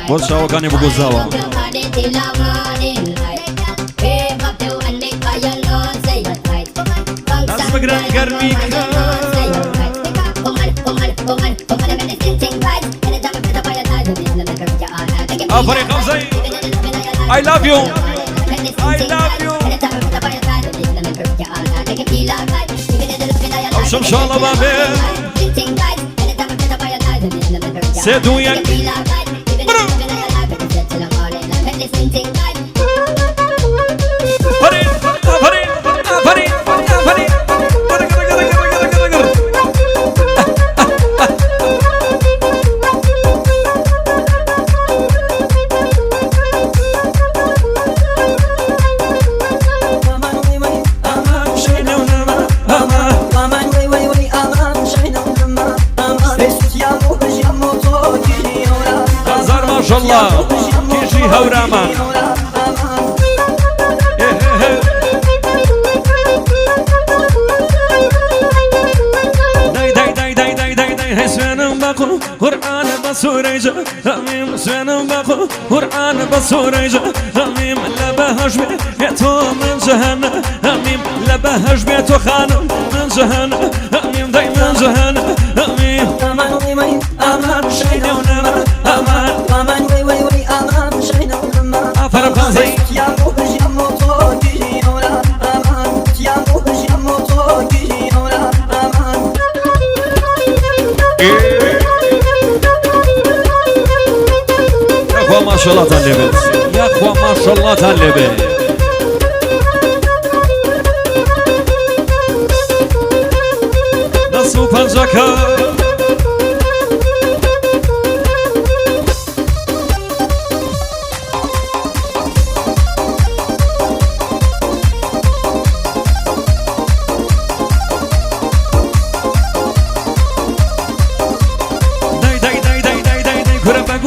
بۆ چاوەکانی بگوزاوە دەست بگرن گەرمی ئافەری خەمزەی I love you I love you ئەو شەمشاڵە بابێ سێ دوو یەک الله كيجي هوراما داي داي داي داي داي داي داي هسوانم باقو قرآن بسوريجا هميم سوانم باقو قرآن بسوريجا هميم لبهج بيتو من جهنم هميم لبهج بيتو خانم من جهنم هميم داي من جهنم هميم امان ويمي امان شينا ونما امان امان وي وي وي امان شينا ونما افر بازي يا موج يا موتو جي اورا امان يا موج يا موتو جي اورا امان يا اخوة ما شاء الله تنلبت يا اخوة ما شاء الله تنلبت نصو پنجاكا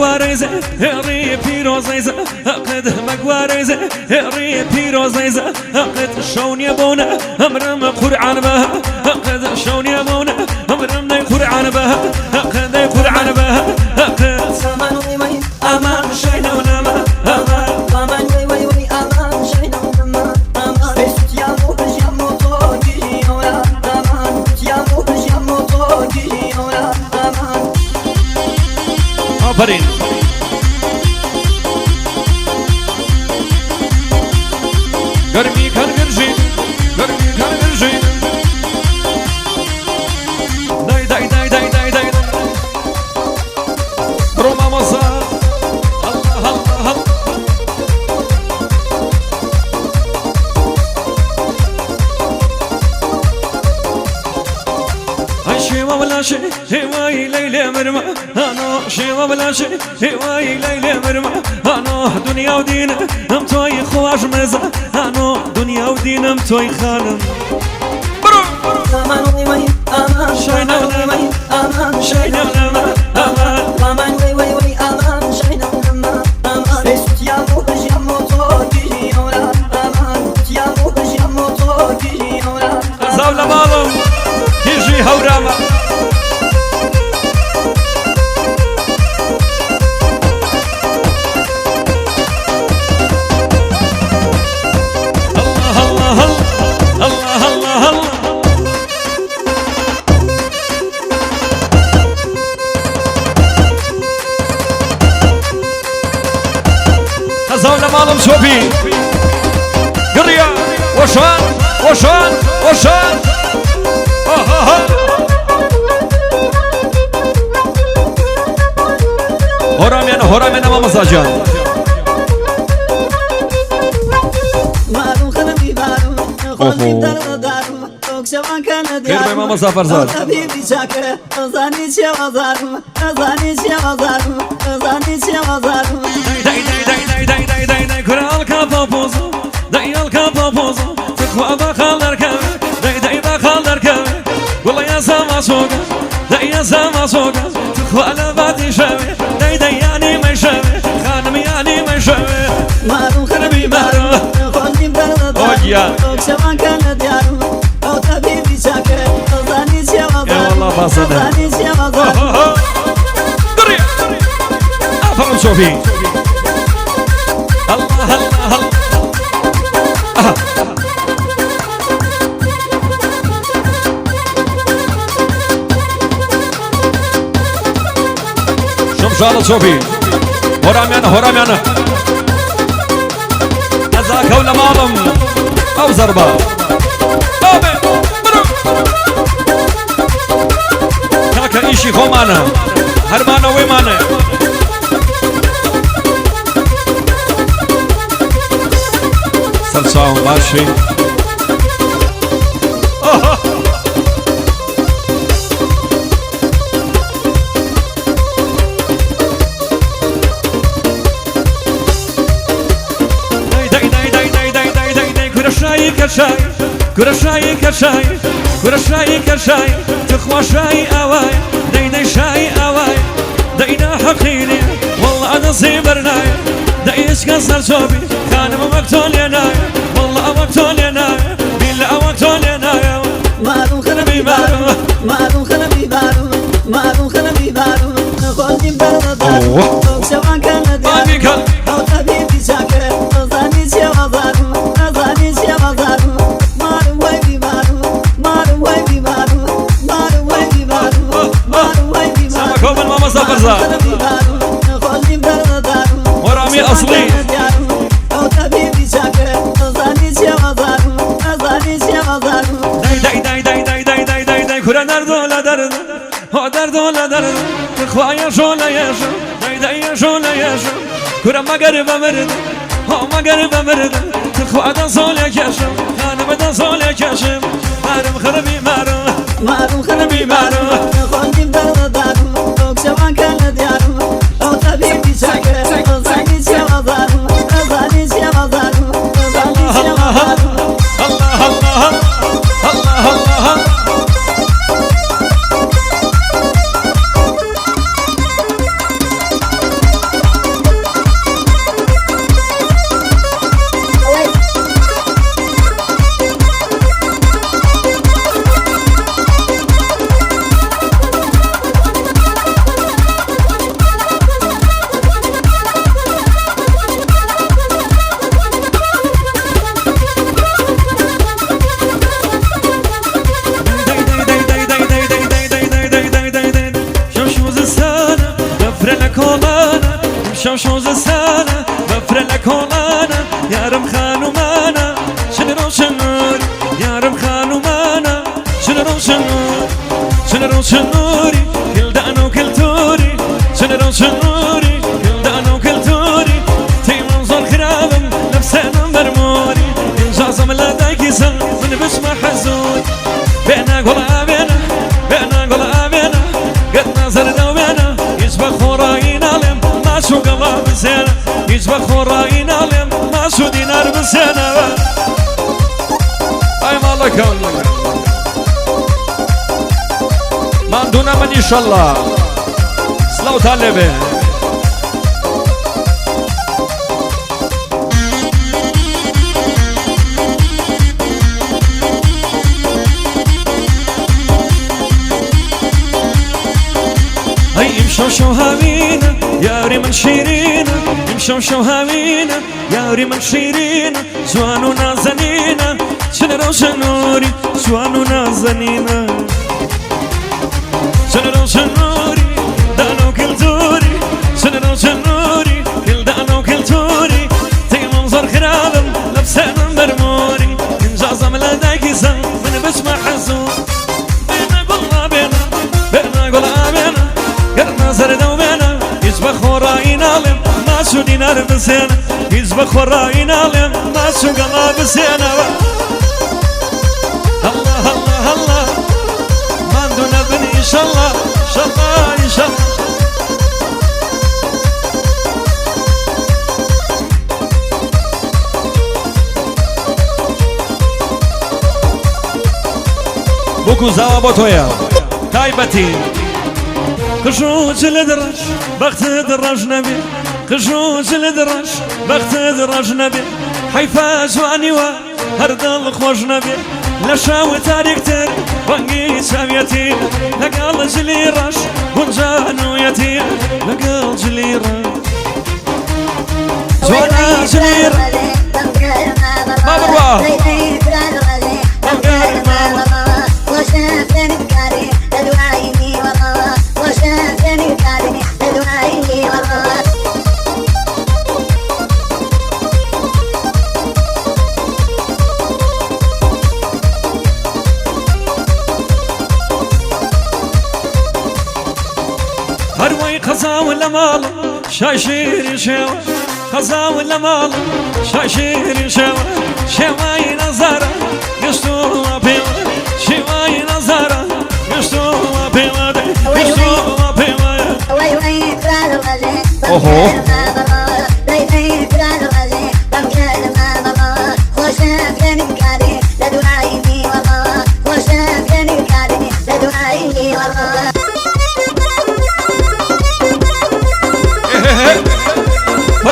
مقواريزة هري بيروزيزة أقد مقواريزة هري بيروزيزة أقد شون يبونا أمرم قرعان بها أقد شون يبونا أمرم قرعان بها أقد قرعان بها أقد سامان ويمي أمان شينا ونما أمان أمان وي وي أمان شينا ونما أمان بيسوت يا موج يا موتو جي أورا أمان يا موج يا موتو جي أورا أمان آفرین گرمی کن گرجین گرمی کن گرجین دای دای دای دای دای دای روما مزا الله الله شيوا ولا شيء هواي ليلة مرمى أنا شيوا ولا شيء هواي ليلة مرمى أنا دنيا ودين أم توي خواج مزة أنا دنيا ودين أم توي خانم أمان وي أمان شينا ونما أمان شينا ونما أمان أمان وي وي أمان شينا ونما أمان بيسوت يا موج يا موتو جي أورا أمان يا موج يا موتو جي أورا زاولا بالم يجي هوراما الله الله الله الله الله خزاولا مالم شوبي قرية وشان وشان وشان هرامين هرامين أمام مساجان خير ما مسافر زاد حبيبي شاكر أزاني شيا وزارم أزاني شيا وزارم أزاني شيا وزارم داي داي داي داي داي داي داي كرال كابوزو داي الكابوزو تخوى بخالر كم داي داي بخالر كم والله يا سما سوق داي يا سما سوق تخوى لبادي شوي داي داي يعني ما شوي خانم يعني ما شوي مارو خربي مارو خوني بدل اوجيا شوان كان ديارو او حبيبي شاكر أزاني شيا وزارم أزاني شيا وزارم صوفي الله الله الله شمشال صوفي هراميانا جزاك ولا مالم او ضربه كاكا ايشي خومانا هرمانا ويمانا سلساهم ماشي كرة شاي تخوى شاي أواي دينا شاي أواي دينا حقيني والله أنا صيبرناي دايش كسر صوبي كان مقتول يناي والله مقتول يناي بالله مقتول يناي مالو خلبي بارو مالو خلبي بارو مالو خلبي بارو خلدي بردارو سواء كان ديارو أو طبيبي شاكر أزاني شوازارو أزاني شوازارو مارو ويبي بارو مارو ويبي بارو مارو ويبي بارو مارو ويبي بارو سامكم الماما زفرزا خلبي بارو خلدي بردارو ورامي أصلي أو طبيبي شاكر أزاني شوازارو أزاني شوازارو داي كرة درد ولا درد هو درد ولا درد تخوايا شولا يشو داي شولا يشو كرة مقربة مرد هو مقربة مرد تخوى دا صولي كشم خانم دا صولي كشم مارم خربي مارو خلبي بارو خلدي بردارو سواء كان ديارو أو طبيبي شاكر أزاني شوازارو أزاني شوازارو أزاني شوازارو الله الله الله الله شوز السنة بفر لك هولانا يا رم خانو مانا شنرو شنور يا رم خانو مانا شنرو شنوري كل دانو كل توري شنرو شنوري كل دانو كل توري تي منظر خرابم نفسنا مرموري إنجازم لا دايكيسا من بسمة حزون بينا قولا بينا قد نظرنا بينا يسبق خوراين علم شو قلب بسنة يجبر خوراين علم ما شو دينار بسنة أي مالك والله ما دونا من إن شاء الله سلو طالبه أي امشوا هامينا يا ريم شيرينا امشوا هامينا يا ريم شيرينا زوانو نازنينا شنرو شنوري زوانو نازنينا شنرو شنوري دانو كل توري كل دانو كل توري تي منظر خرابم لبسنا مرموري انجازم لا دايكيسا من بسمع حزون بينا قلنا بينا قلنا بينا قرنا زردا وبينا يسبق خوراين علم ما شو دينار بسنة يسبق خوراين علم ما شو قلب بسنة الله الله الله ما عندنا بني إن شاء الله إن شاء الله إن شاء الله بوكو زاوا بوتويا تايبتي خشوش الدرج بخت درج نبي خشوش الدرج بخت درج نبي حيفا جواني وهرد الخوش نبي لشاوي تاريك تر بنقي ساميتي لقال جلي رش ونجانو يتيم لقال جلي رش شنير ما بروا هروي قزا ولا مال شاشير شوا قزا ولا مال شاشير شوا شواي نظرة يشتو بيوا شواي نظرة يشتو بيوا يشتو بيوا اوهو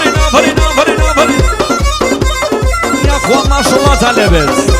فرينا يا اخوان ما شاء الله تعالى بس